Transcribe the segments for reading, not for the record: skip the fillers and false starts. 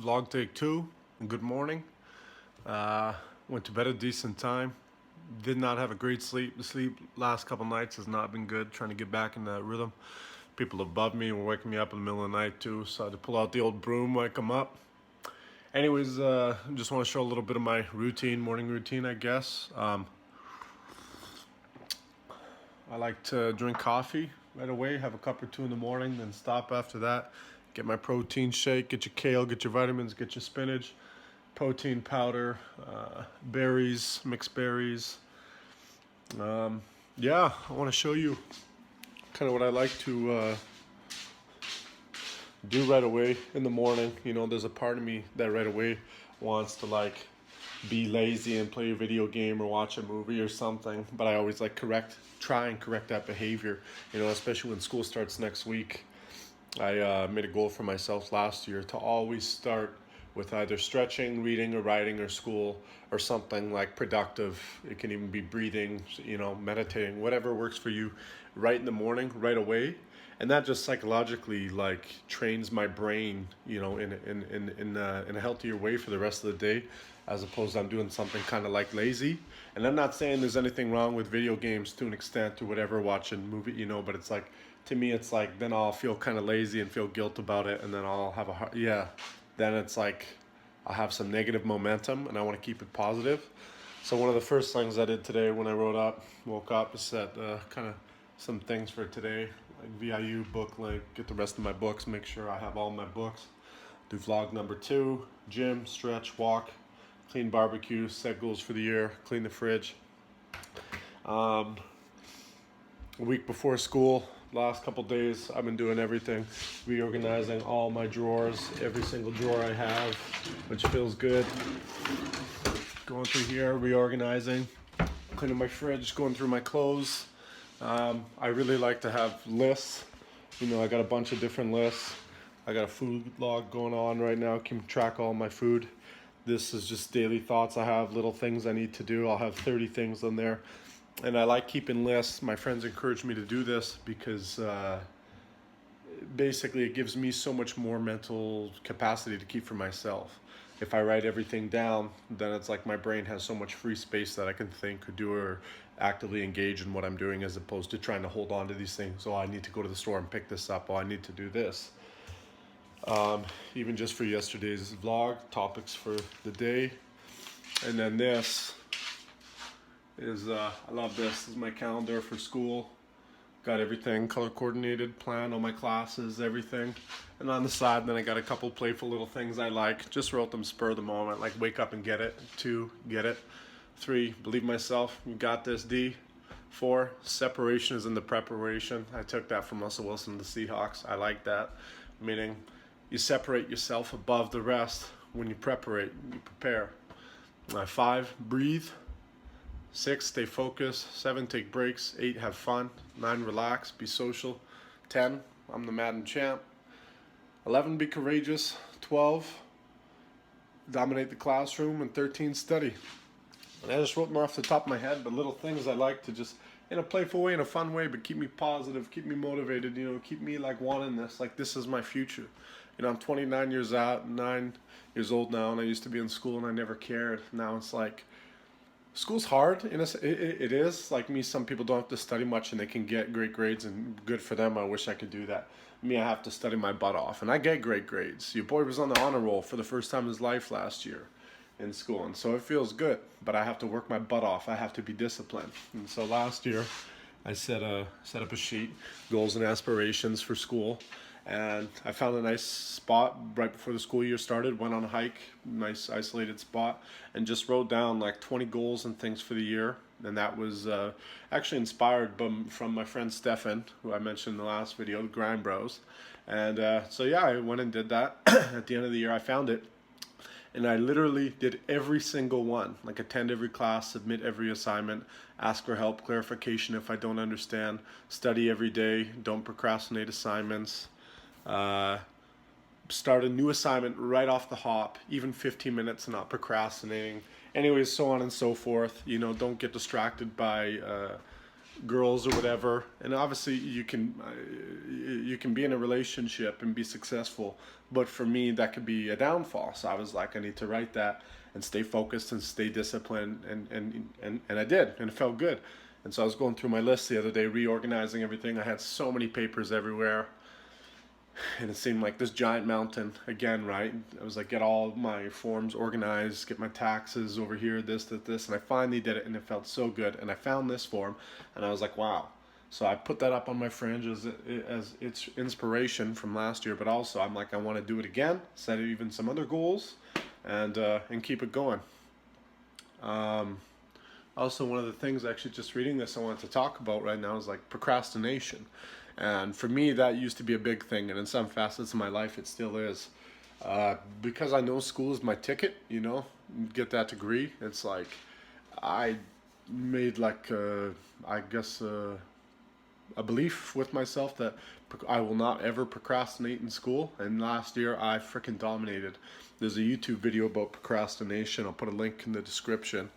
Vlog take 2. Good morning. Went to bed at a decent time. Did not have a great sleep. The sleep last couple nights has not been good. Trying to get back in that rhythm. People above me were waking me up in the middle of the night too, so I had to pull out the old broom, wake them up. Anyways, just want to show a little bit of my routine, morning routine, I guess. I like to drink coffee right away, have a cup or two in the morning, then stop after that. Get my protein shake, get your kale, get your vitamins, get your spinach, protein powder, berries, mixed berries. Yeah, I want to show you kind of what I like to do right away in the morning. You know, there's a part of me that right away wants to like be lazy and play a video game or watch a movie or something, but I always like try and correct that behavior, you know, especially when school starts next week. I made a goal for myself last year to always start with either stretching, reading, or writing, or school, or something like productive. It can even be breathing, you know, meditating, whatever works for you, right in the morning, right away. And that just psychologically like trains my brain, you know, in a healthier way for the rest of the day, as opposed to I'm doing something kind of like lazy. And I'm not saying there's anything wrong with video games to an extent or whatever, watching movie, you know, but it's like, to me, it's like, then I'll feel kind of lazy and feel guilt about it, and then I'll have then it's like I'll have some negative momentum, and I want to keep it positive. So one of the first things I did today when I woke up, is set kind of some things for today, like VIU book, like get the rest of my books, make sure I have all my books. Do vlog number 2, gym, stretch, walk, clean barbecue, set goals for the year, clean the fridge. A week before school, last couple days, I've been doing everything, reorganizing all my drawers, every single drawer I have, which feels good. Going through here, reorganizing, cleaning my fridge, going through my clothes. I really like to have lists. You know, I got a bunch of different lists. I got a food log going on right now, keeping track of all my food. This is just daily thoughts I have, little things I need to do. I'll have 30 things on there. And I like keeping lists. My friends encourage me to do this because basically it gives me so much more mental capacity to keep for myself. If I write everything down, then it's like my brain has so much free space that I can think or do or actively engage in what I'm doing, as opposed to trying to hold on to these things. Oh, I need to go to the store and pick this up. Oh, I need to do this. Even just for yesterday's vlog, topics for the day. And then this is, I love this. This is my calendar for school. Got everything color coordinated, plan all my classes, everything. And on the side, then I got a couple playful little things I like. Just wrote them spur of the moment, like wake up and get it. 2, get it. 3, believe myself, you got this. D. 4, separation is in the preparation. I took that from Russell Wilson, the Seahawks. I like that. Meaning you separate yourself above the rest when you prepare. 5, breathe. 6, stay focused. 7, take breaks. 8, have fun. 9, relax, be social. 10, I'm the Madden champ. 11, be courageous. 12, dominate the classroom. And 13, study. And I just wrote them off the top of my head, but little things I like to just, in a playful way, in a fun way, but keep me positive, keep me motivated, you know, keep me like wanting this, like this is my future. You know, I'm 29 years old now, and I used to be in school and I never cared. Now it's like, school's hard. It is. Like me, some people don't have to study much and they can get great grades, and good for them. I wish I could do that. Me, I have to study my butt off, and I get great grades. Your boy was on the honor roll for the first time in his life last year in school, and so it feels good, but I have to work my butt off. I have to be disciplined. And so last year I set up a sheet, goals and aspirations for school, and I found a nice spot right before the school year started, went on a hike, nice isolated spot, and just wrote down like 20 goals and things for the year. And that was actually inspired from my friend Stefan, who I mentioned in the last video, the Grind Bros. And so yeah, I went and did that. At the end of the year I found it, and I literally did every single one, like attend every class, submit every assignment, ask for help, clarification if I don't understand, study every day, don't procrastinate assignments, start a new assignment right off the hop, even 15 minutes, not procrastinating. Anyways, so on and so forth. You know, don't get distracted by girls or whatever, and obviously you can be in a relationship and be successful, but for me that could be a downfall. So I was like, I need to write that and stay focused and stay disciplined, and I did, and it felt good. And so I was going through my list the other day, reorganizing everything. I had so many papers everywhere, and it seemed like this giant mountain again, right? I was like, get all my forms organized, get my taxes over here, this, and I finally did it, and it felt so good. And I found this form, and I was like, wow. So I put that up on my fringe as its inspiration from last year, but also I'm like, I want to do it again, set even some other goals, and keep it going. Also, one of the things, actually, just reading this, I wanted to talk about right now is like procrastination. And for me, that used to be a big thing, and in some facets of my life, it still is. Because I know school is my ticket, get that degree. It's like I made like I guess a belief with myself that I will not ever procrastinate in school. And last year, I freaking dominated. There's a YouTube video about procrastination. I'll put a link in the description.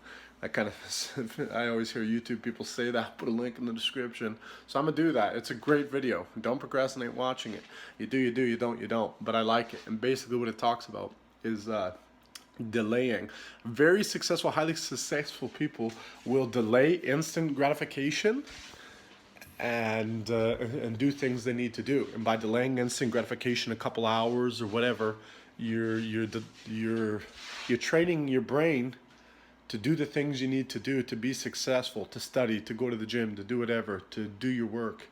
I kind of, I always hear YouTube people say that, put a link in the description. So I'm going to do that. It's a great video. Don't procrastinate watching it. You do, you don't, you don't. But I like it. And basically what it talks about is delaying. Very successful, highly successful people will delay instant gratification and do things they need to do. And by delaying instant gratification a couple hours or whatever, you're training your brain to do the things you need to do to be successful, to study, to go to the gym, to do whatever, to do your work.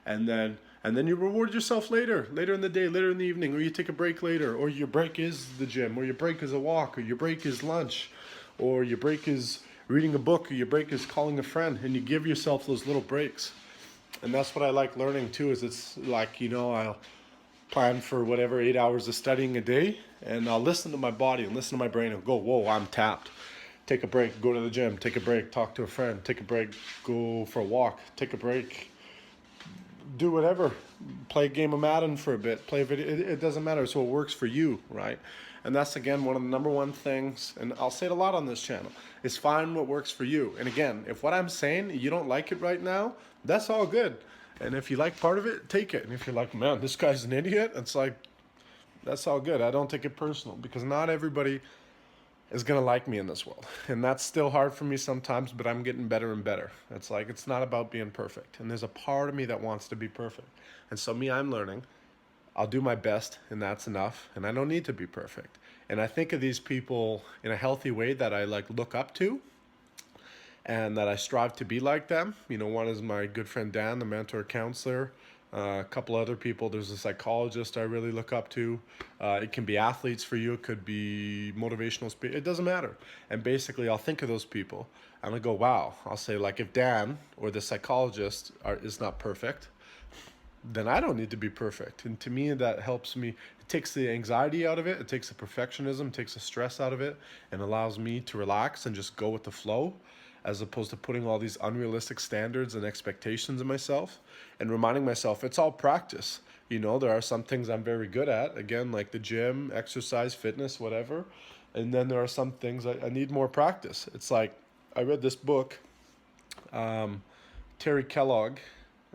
And then you reward yourself later in the day, later in the evening, or you take a break later, or your break is the gym, or your break is a walk, or your break is lunch, or your break is reading a book, or your break is calling a friend, and you give yourself those little breaks. And that's what I like learning too, is it's like, I'll plan for whatever 8 hours of studying a day, and I'll listen to my body and listen to my brain and go, whoa, I'm tapped. Take a break, go to the gym, take a break, talk to a friend, take a break, go for a walk, take a break, do whatever, play a game of Madden for a bit, play a video, it doesn't matter, so it works for you, right? And that's, again, one of the number one things, and I'll say it a lot on this channel, is find what works for you. And again, if what I'm saying, you don't like it right now, that's all good. And if you like part of it, take it. And if you're like, man, this guy's an idiot, it's like, that's all good. I don't take it personal, because not everybody is going to like me in this world. And that's still hard for me sometimes, but I'm getting better and better. It's like, it's not about being perfect. And there's a part of me that wants to be perfect. And so I'm learning. I'll do my best, and that's enough. And I don't need to be perfect. And I think of these people in a healthy way that I look up to, and that I strive to be like them. One is my good friend Dan, the mentor counselor. A couple other people. There's a psychologist I really look up to. It can be athletes for you. It could be motivational speakers. It doesn't matter. And basically, I'll think of those people and I go, wow. I'll say, like, if Dan or the psychologist is not perfect, then I don't need to be perfect. And to me, that helps me. It takes the anxiety out of it. It takes the perfectionism, takes the stress out of it, and allows me to relax and just go with the flow, as opposed to putting all these unrealistic standards and expectations of myself, and reminding myself it's all practice. There are some things I'm very good at, again, like the gym, exercise, fitness, whatever. And then there are some things I need more practice. It's like, I read this book, Terry Kellogg.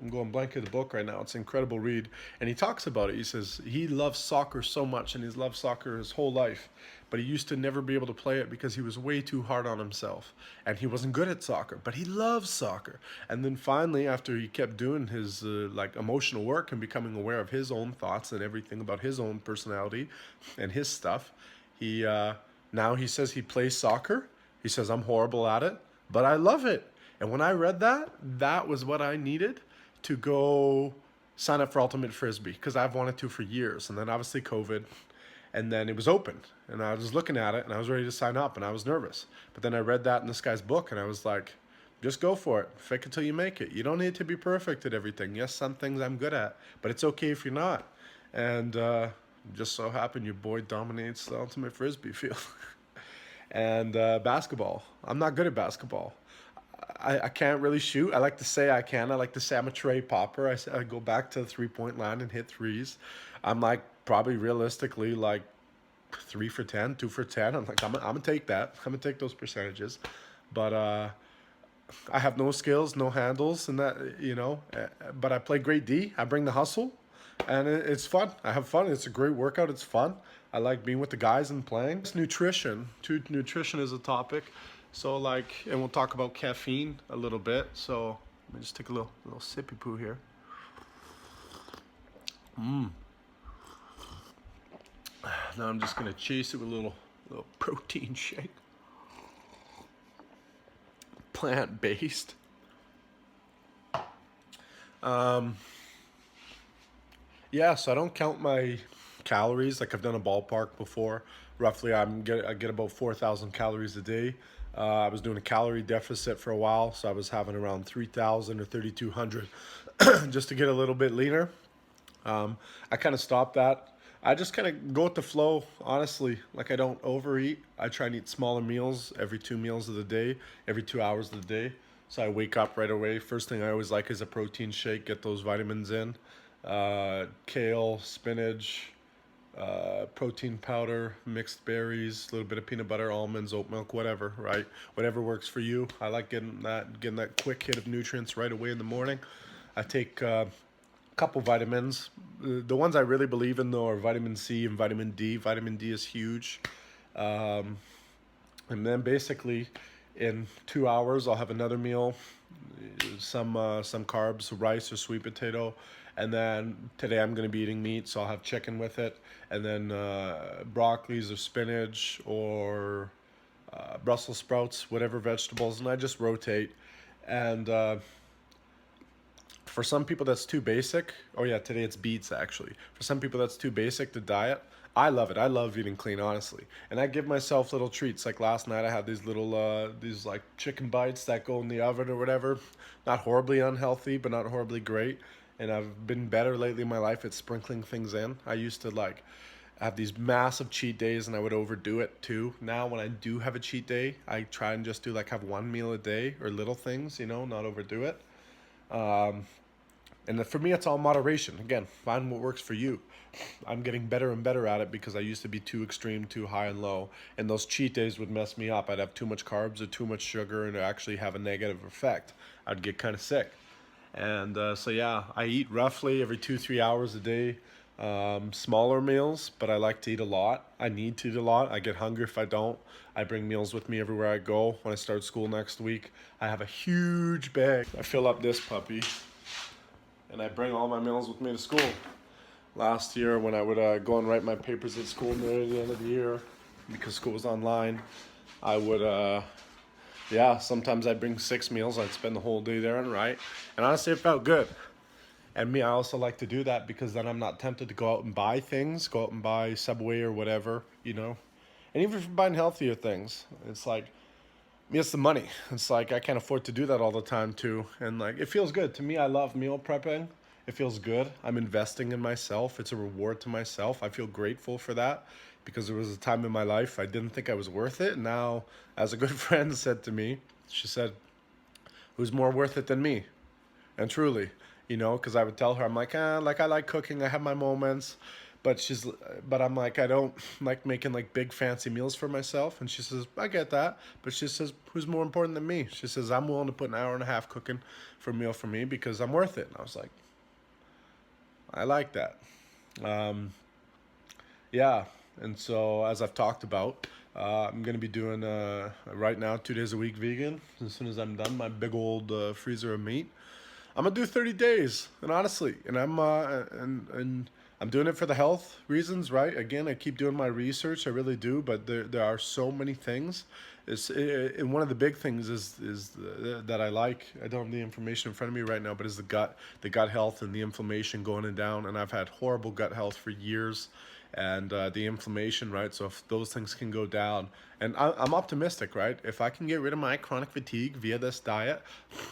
I'm going blank of the book right now. It's an incredible read. And he talks about it. He says he loves soccer so much, and he's loved soccer his whole life. But he used to never be able to play it because he was way too hard on himself. And he wasn't good at soccer, but he loves soccer. And then finally, after he kept doing his emotional work and becoming aware of his own thoughts and everything about his own personality and his stuff, now he says he plays soccer. He says, I'm horrible at it, but I love it. And when I read that, that was what I needed to go sign up for Ultimate Frisbee, because I've wanted to for years. And then obviously COVID, and then it was open, and I was looking at it, and I was ready to sign up, and I was nervous. But then I read that in this guy's book, and I was like, just go for it. Fake it till you make it. You don't need to be perfect at everything. Yes, some things I'm good at, but it's okay if you're not. And just so happened your boy dominates the Ultimate Frisbee field. And basketball. I'm not good at basketball. I can't really shoot. I like to say I can. I like to say I'm a tray popper. I go back to the three-point line and hit threes. I'm like probably realistically like 3 for 10, 2 for 10. I'm like, I'm gonna take that. I'm gonna take those percentages. But I have no skills, no handles, and that, but I play great D. I bring the hustle, and it's fun. I have fun. It's a great workout. It's fun. I like being with the guys and playing. It's nutrition. Nutrition is a topic. So and we'll talk about caffeine a little bit. So let me just take a little sippy poo here. Now I'm just gonna chase it with a little protein shake. Plant-based. Yeah, so I don't count my calories. Like, I've done a ballpark before. Roughly, I get about 4,000 calories a day. I was doing a calorie deficit for a while, so I was having around 3,000 or 3,200 just to get a little bit leaner. I kind of stopped that. I just kind of go with the flow, honestly. Like, I don't overeat. I try and eat smaller meals every 2 meals of the day, every 2 hours of the day. So I wake up right away. First thing I always like is a protein shake, get those vitamins in. Kale, spinach, protein powder, mixed berries, a little bit of peanut butter, almonds, oat milk, whatever, right? Whatever works for you. I like getting that quick hit of nutrients right away in the morning. I take couple vitamins. The ones I really believe in, though, are vitamin C and vitamin D. Vitamin D is huge. And then basically in 2 hours, I'll have another meal, some carbs, rice or sweet potato. And then today I'm going to be eating meat, so I'll have chicken with it. And then broccolis or spinach or Brussels sprouts, whatever vegetables. And I just rotate. And for some people that's too basic. Oh yeah, today it's beets actually. For some people that's too basic to diet. I love it. I love eating clean, honestly. And I give myself little treats. Like last night I had these little these like chicken bites that go in the oven or whatever. Not horribly unhealthy, but not horribly great. And I've been better lately in my life at sprinkling things in. I used to have these massive cheat days and I would overdo it too. Now when I do have a cheat day, I try and just do have one meal a day or little things, not overdo it. And for me, it's all moderation. Again, find what works for you. I'm getting better and better at it because I used to be too extreme, too high and low. And those cheat days would mess me up. I'd have too much carbs or too much sugar and it actually have a negative effect. I'd get kind of sick. And so yeah, I eat roughly every 2-3 hours a day. Smaller meals, but I like to eat a lot. I need to eat a lot. I get hungry if I don't. I bring meals with me everywhere I go. When I start school next week, I have a huge bag. I fill up this puppy. And I bring all my meals with me to school. Last year, when I would go and write my papers at school near the end of the year, because school was online, I would, sometimes I'd bring 6 meals. I'd spend the whole day there and write. And honestly, it felt good. And me, I also like to do that because then I'm not tempted to go out and buy things, go out and buy Subway or whatever, And even if you're buying healthier things, it's like, it's the money. It's like I can't afford to do that all the time too. And it feels good. To me, I love meal prepping. It feels good. I'm investing in myself. It's a reward to myself. I feel grateful for that because there was a time in my life I didn't think I was worth it. Now, as a good friend said to me, she said, who's more worth it than me? And truly, because I would tell her, I'm like, I like cooking. I have my moments. But I'm like, I don't like making big fancy meals for myself. And she says, I get that. But she says, who's more important than me? She says, I'm willing to put an hour and a half cooking for a meal for me because I'm worth it. And I was like, I like that. Yeah. And so as I've talked about, I'm going to be doing, right now, 2 days a week vegan. As soon as I'm done, my big old freezer of meat. I'm going to do 30 days. And honestly, and I'm doing it for the health reasons, right? Again, I keep doing my research, I really do, but there are so many things. And one of the big things that I like. I don't have the information in front of me right now, but is the gut health and the inflammation going down. And I've had horrible gut health for years, and the inflammation, right? So if those things can go down, and I'm optimistic, right? If I can get rid of my chronic fatigue via this diet,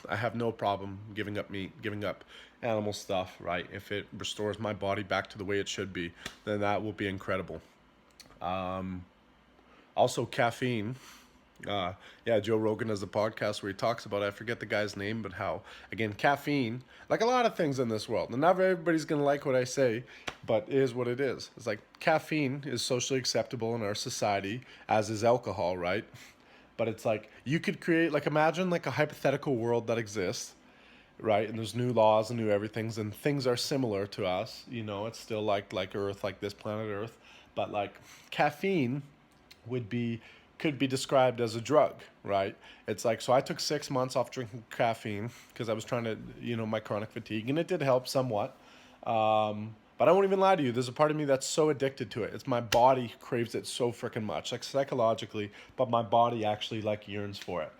I have no problem giving up meat, giving up animal stuff, right? If it restores my body back to the way it should be, then that will be incredible. Also caffeine. Joe Rogan has a podcast where he talks about, I forget the guy's name, but how, again, caffeine, like a lot of things in this world, and not everybody's going to like what I say, but it is what it is. It's like caffeine is socially acceptable in our society, as is alcohol, right? But it's like you could create, like, imagine like a hypothetical world that exists, right? And there's new laws and new everything's, and things are similar to us. It's still like Earth, like this planet Earth, but like caffeine would be could be described as a drug, right? It's like, so I took 6 months off drinking caffeine because I was trying to, my chronic fatigue, and it did help somewhat. But I won't even lie to you. There's a part of me that's so addicted to it. It's my body craves it so freaking much, like psychologically, but my body actually like yearns for it.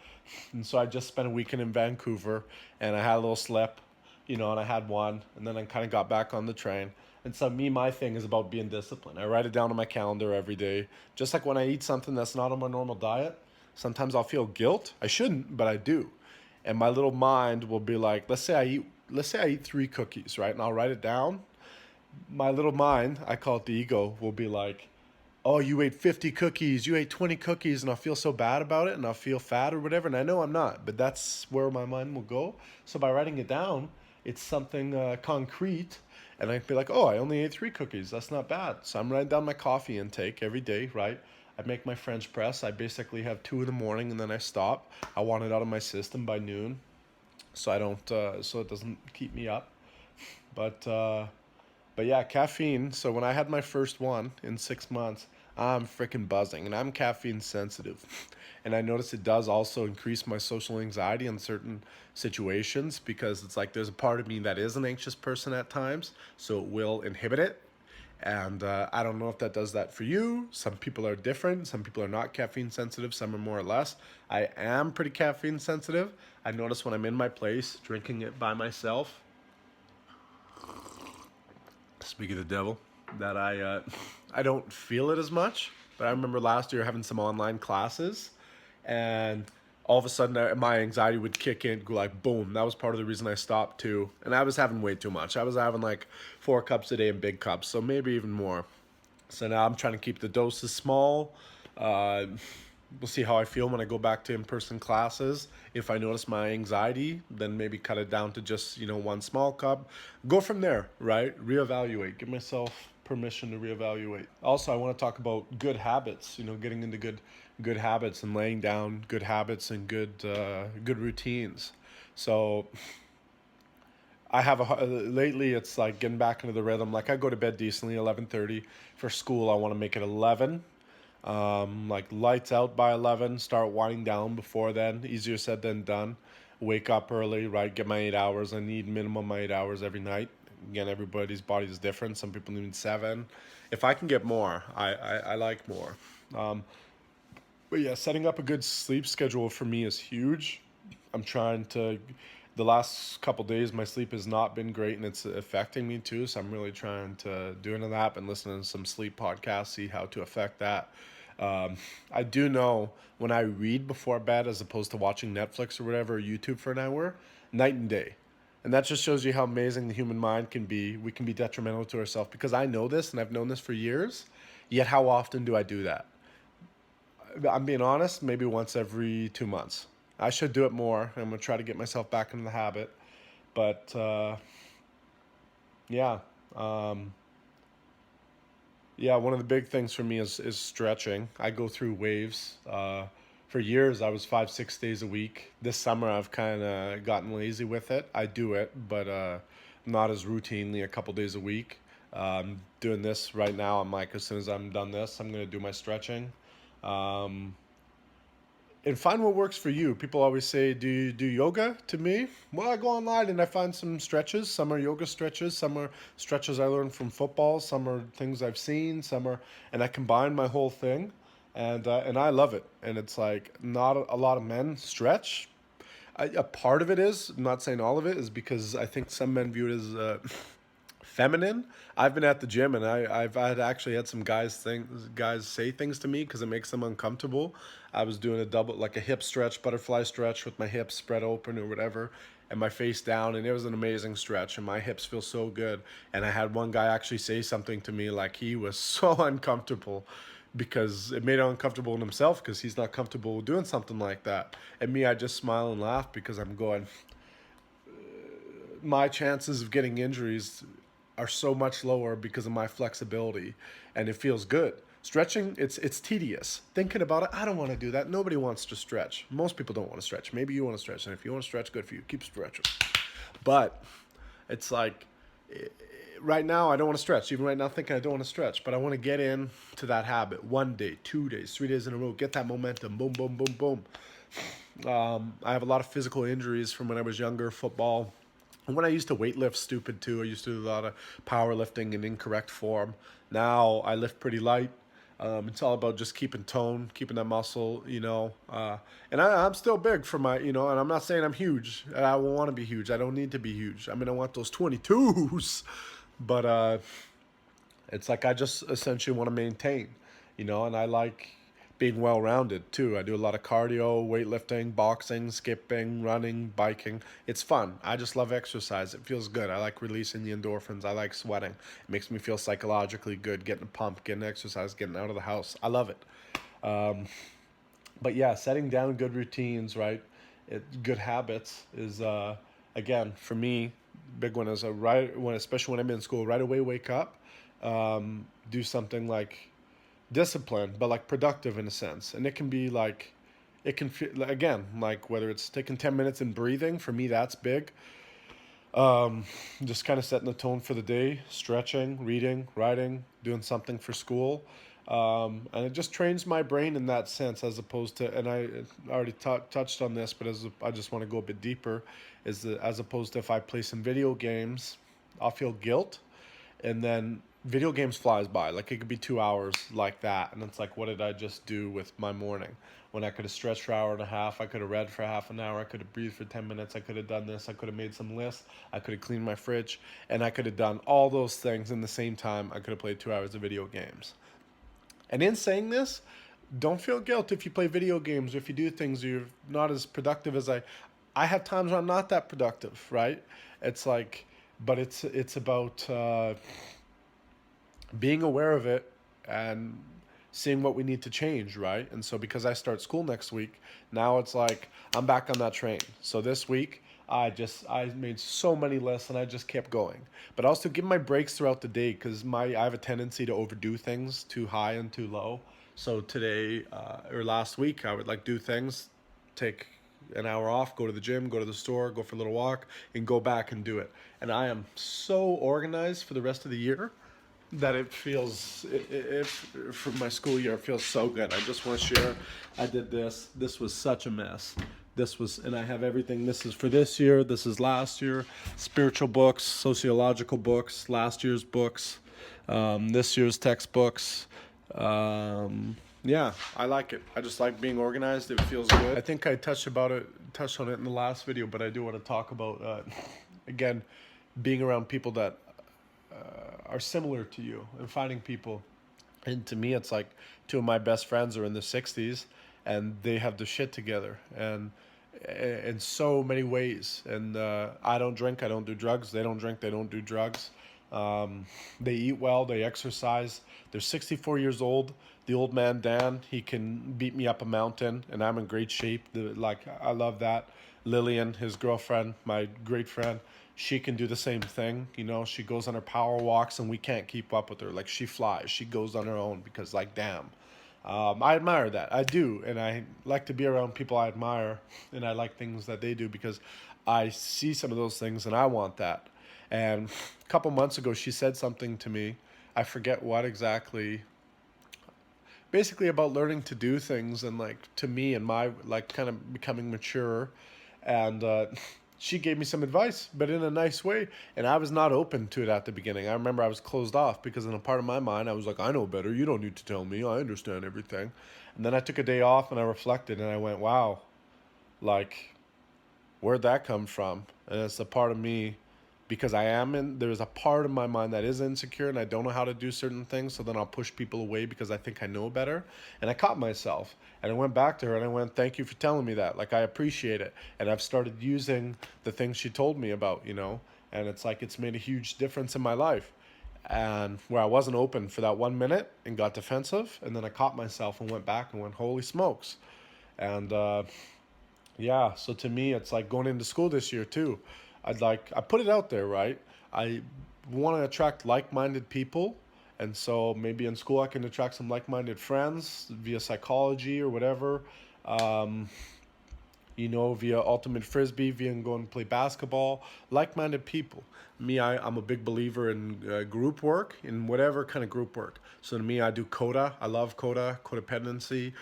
And so I just spent a weekend in Vancouver, and I had a little slip, and I had one, and then I kind of got back on the train. And so my thing is about being disciplined. I write it down on my calendar every day. Just like when I eat something that's not on my normal diet, sometimes I'll feel guilt. I shouldn't, but I do. And my little mind will be like, let's say I eat 3 cookies, right? And I'll write it down. My little mind, I call it the ego, will be like, oh, you ate 50 cookies, you ate 20 cookies, and I'll feel so bad about it, and I'll feel fat or whatever. And I know I'm not, but that's where my mind will go. So by writing it down, it's something concrete, and I'd be like, oh, I only ate 3 cookies. That's not bad. So I'm writing down my coffee intake every day, right? I make my French press. I basically have 2 in the morning, and then I stop. I want it out of my system by noon, so I don't, so it doesn't keep me up. But but yeah, caffeine. So when I had my first one in 6 months, I'm freaking buzzing, and I'm caffeine sensitive. And I notice it does also increase my social anxiety in certain situations, because it's like there's a part of me that is an anxious person at times, so it will inhibit it. And I don't know if that does that for you. Some people are different. Some people are not caffeine sensitive. Some are more or less. I am pretty caffeine sensitive. I notice when I'm in my place, drinking it by myself, speak of the devil, that I don't feel it as much. But I remember last year having some online classes, and all of a sudden my anxiety would kick in, go like boom. That was part of the reason I stopped too. And I was having way too much. I was having like 4 cups a day in big cups, so maybe even more. So now I'm trying to keep the doses small. Uh, we'll see how I feel when I go back to in-person classes. If I notice my anxiety, then maybe cut it down to just, 1 small cup. Go from there, right? Reevaluate. Give myself permission to reevaluate. Also, I want to talk about good habits, getting into good habits and laying down good habits and good routines. So I have lately it's like getting back into the rhythm. Like I go to bed decently 11:30. For school, I want to make it 11. Like lights out by 11, start winding down before then. Easier said than done. Wake up early, right? Get my 8 hours. I need minimum my 8 hours every night. Again, everybody's body is different. Some people need 7. If I can get more, I like more. Um, but yeah, setting up a good sleep schedule for me is huge. I'm trying to. The last couple days, my sleep has not been great, and it's affecting me too. So I'm really trying to do into that and listening to some sleep podcasts, see how to affect that. I do know when I read before bed, as opposed to watching Netflix or whatever, or YouTube for an hour, night and day. And that just shows you how amazing the human mind can be. We can be detrimental to ourselves, because I know this and I've known this for years. Yet, how often do I do that? I'm being honest, maybe once every 2 months. I should do it more. I'm gonna try to get myself back into the habit. But yeah, um, yeah. One of the big things for me is stretching. I go through waves. For years, I was 5 6 days a week. This summer, I've kind of gotten lazy with it. I do it, but not as routinely. A couple days a week. Doing this right now. I'm like, as soon as I'm done this, I'm gonna do my stretching. Um, and find what works for you. People always say, "Do you do yoga?" To me, well, I go online and I find some stretches. Some are yoga stretches. Some are stretches I learned from football. Some are things I've seen. Some are, and I combine my whole thing, and I love it. And it's like not a lot of men stretch. A part of it is, I'm not saying all of it, is because I think some men view it as feminine. I've been at the gym, and I've actually had some guys say things to me because it makes them uncomfortable. I was doing a double, like a hip stretch, butterfly stretch with my hips spread open or whatever, and my face down, and it was an amazing stretch, and my hips feel so good. And I had one guy actually say something to me like he was so uncomfortable because it made him uncomfortable in himself because he's not comfortable doing something like that. And me, I just smile and laugh because I'm going, my chances of getting injuries are so much lower because of my flexibility, and it feels good. Stretching, it's tedious. Thinking about it, I don't want to do that. Nobody wants to stretch. Most people don't want to stretch. Maybe you want to stretch, and if you want to stretch, good for you. Keep stretching. But it's like right now I don't want to stretch. Even right now, thinking I don't want to stretch, but I want to get into that habit. 1 day, 2 days, 3 days in a row. Get that momentum. Boom, boom, boom, boom. I have a lot of physical injuries from when I was younger, football. And when I used to weightlift, stupid too. I used to do a lot of powerlifting in incorrect form. Now I lift pretty light. It's all about just keeping tone, keeping that muscle, And I'm still big for my, and I'm not saying I'm huge. I won't want to be huge. I don't need to be huge. I mean, I want those 22s. But it's like I just essentially want to maintain, and I like being well rounded too. I do a lot of cardio, weightlifting, boxing, skipping, running, biking. It's fun. I just love exercise. It feels good. I like releasing the endorphins. I like sweating. It makes me feel psychologically good, getting a pump, getting exercise, getting out of the house. I love it. But yeah, setting down good routines, right? Good habits is again for me big one is especially when I'm in school, right away wake up, do something like disciplined, but like productive in a sense. And it can be like, it can feel, again, like whether it's taking 10 minutes and breathing, for me, that's big. Just kind of setting the tone for the day, stretching, reading, writing, doing something for school. And it just trains my brain in that sense, as opposed to, and I already touched on this, but I just want to go a bit deeper, is that as opposed to if I play some video games, I'll feel guilt, and then video games flies by. Like it could be 2 hours like that, and it's like, what did I just do with my morning? When I could have stretched for an hour and a half, I could have read for half an hour, I could have breathed for 10 minutes, I could have done this, I could have made some lists, I could have cleaned my fridge, and I could have done all those things in the same time. I could have played 2 hours of video games. And in saying this, don't feel guilt if you play video games or if you do things you're not as productive as I have times where I'm not that productive, right? It's like, but it's about being aware of it and seeing what we need to change, right? And so because I start school next week, now it's like I'm back on that train. So this week I made so many lists and I just kept going. But I also give my breaks throughout the day because I have a tendency to overdo things too high and too low. So today or last week I would like do things, take an hour off, go to the gym, go to the store, go for a little walk, and go back and do it. And I am so organized for the rest of the year that it feels, for my school year, it feels so good. I just want to share, I did this. This was such a mess. And I have everything. This is for this year. This is last year. Spiritual books, sociological books, last year's books, this year's textbooks. Yeah, I like it. I just like being organized. It feels good. I think I touched on it in the last video, but I do want to talk about, again, being around people that are similar to you and finding people. And to me, it's like two of my best friends are in their 60s and they have their shit together and in so many ways. And I don't drink, I don't do drugs. They don't drink, they don't do drugs. They eat well, they exercise. They're 64 years old. The old man, Dan, he can beat me up a mountain and I'm in great shape. I love that. Lillian, his girlfriend, my great friend, she can do the same thing. She goes on her power walks and we can't keep up with her. Like she flies, she goes on her own because damn. I admire that. I do. And I like to be around people I admire and I like things that they do because I see some of those things and I want that. And a couple months ago, she said something to me. I forget what exactly. Basically about learning to do things and to me and my kind of becoming mature. And she gave me some advice, but in a nice way. And I was not open to it at the beginning. I remember I was closed off because in a part of my mind, I was like, I know better. You don't need to tell me. I understand everything. And then I took a day off and I reflected and I went, wow, where'd that come from? And it's a part of me because there's a part of my mind that is insecure and I don't know how to do certain things. So then I'll push people away because I think I know better. And I caught myself and I went back to her and I went, thank you for telling me that. I appreciate it. And I've started using the things she told me about, and it's made a huge difference in my life. And where I wasn't open for that 1 minute and got defensive. And then I caught myself and went back and went, holy smokes. And yeah, so to me, it's like going into school this year too. I put it out there, right? I want to attract like-minded people And so maybe in school I can attract some like-minded friends via psychology or whatever. Um, via ultimate frisbee, via going to play basketball, like-minded people. I'm a big believer in group work, in whatever kind of group work. So to me, I do coda. I love coda, codependency,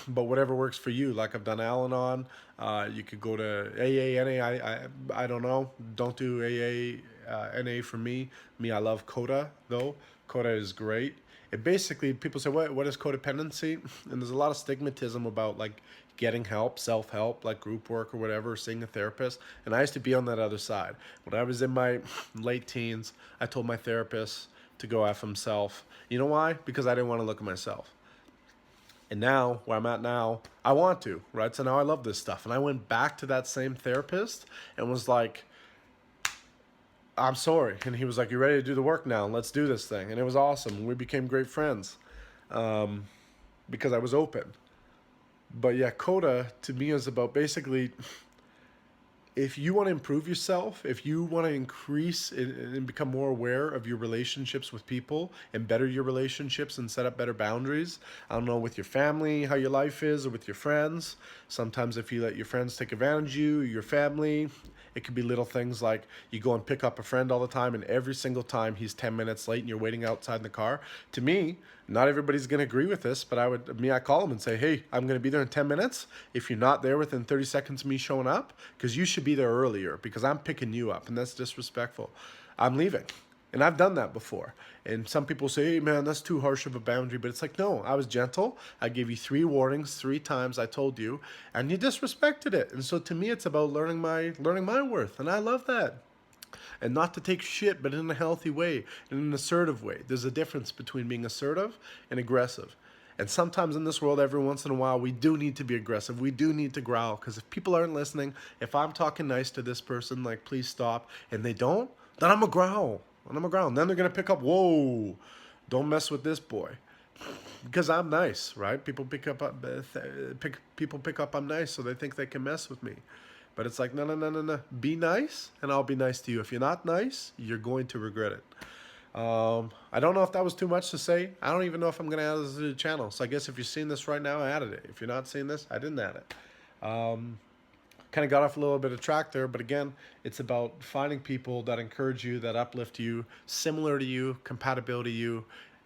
but whatever works for you. Like I've done Al-Anon. You could go to AA, NA. I don't know. Don't do AA, NA for me. I love coda though. Coda is great. It basically, people say, what is codependency? And there's a lot of stigmatism about like getting help, self-help, like group work or whatever, seeing a therapist. And I used to be on that other side. When I was in my late teens, I told my therapist to go F himself. You know why? Because I didn't want to look at myself. And now, where I'm at now, I want to, right? So now I love this stuff. And I went back to that same therapist and was like, I'm sorry. And he was like, you ready to do the work now? Let's do this thing. And it was awesome. We became great friends because I was open. But yeah, coda to me is about basically, if you want to improve yourself, if you want to increase and become more aware of your relationships with people and better your relationships and set up better boundaries, I don't know, with your family, how your life is, or with your friends. Sometimes if you let your friends take advantage of you, your family, it could be little things like you go and pick up a friend all the time and every single time he's 10 minutes late and you're waiting outside in the car. To me, not everybody's going to agree with this, but I call him and say, hey, I'm going to be there in 10 minutes. If you're not there within 30 seconds of me showing up, because you should be there earlier because I'm picking you up and that's disrespectful. I'm leaving. And I've done that before. And some people say, hey, man, that's too harsh of a boundary. But it's like, no, I was gentle. I gave you 3 warnings, 3 times I told you, and you disrespected it. And so to me, it's about learning my worth. And I love that. And not to take shit, but in a healthy way, in an assertive way. There's a difference between being assertive and aggressive. And sometimes in this world, every once in a while, we do need to be aggressive. We do need to growl. Because if people aren't listening, if I'm talking nice to this person, like, please stop, and they don't, then I'm a growl. And I'm a growl. And then they're going to pick up, whoa, don't mess with this boy. Because I'm nice, right? People pick up I'm nice, so they think they can mess with me. But it's like, no. Be nice, and I'll be nice to you. If you're not nice, you're going to regret it. I don't know if that was too much to say. I don't even know if I'm going to add this to the channel. So I guess if you're seeing this right now, I added it. If you're not seeing this, I didn't add it. Kind of got off a little bit of track there, but again, it's about finding people that encourage you, that uplift you, similar to you, compatible to you,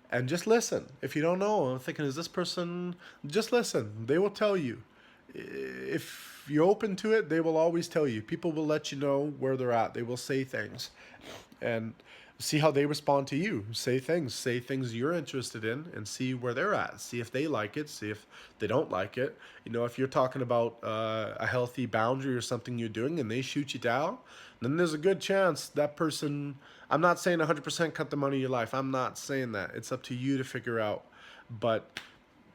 and just listen. If you don't know, I'm thinking, is this person, just listen. They will tell you. If you're open to it, they will always tell you. People will let you know where they're at. They will say things. And see how they respond to you. Say things you're interested in, and see where they're at. See if they like it, see if they don't like it. If you're talking about a healthy boundary or something you're doing and they shoot you down, then there's a good chance that person, I'm not saying 100% cut them out of your life. I'm not saying that. It's up to you to figure out. But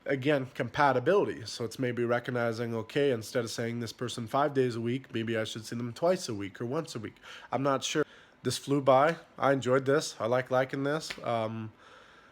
again, compatibility. So it's maybe recognizing, okay, instead of saying this person 5 days a week, maybe I should see them twice a week or once a week. I'm not sure. This flew by. I enjoyed this. I liking this.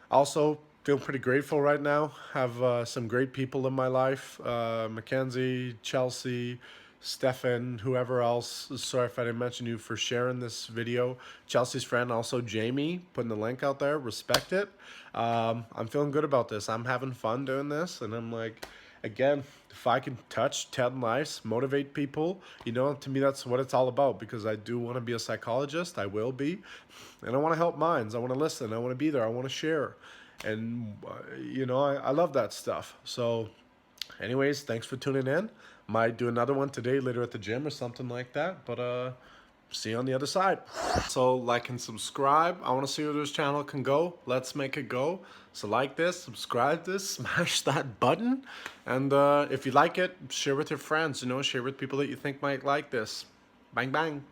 Also, feel pretty grateful right now. Have some great people in my life. Mackenzie, Chelsea, Stefan, whoever else. Sorry if I didn't mention you, for sharing this video. Chelsea's friend, also Jamie, putting the link out there. Respect it. I'm feeling good about this. I'm having fun doing this, and I'm like, again, if I can touch 10 lives, motivate people, to me that's what it's all about, because I do want to be a psychologist. I will be. And I want to help minds. I want to listen. I want to be there. I want to share. And, I love that stuff. So anyways, thanks for tuning in. Might do another one today, later at the gym or something like that. But see you on the other side. So like and subscribe. I want to see where this channel can go. Let's make it go. So like this, subscribe this, smash that button. And if you like it, share with your friends, share with people that you think might like this. Bang, bang.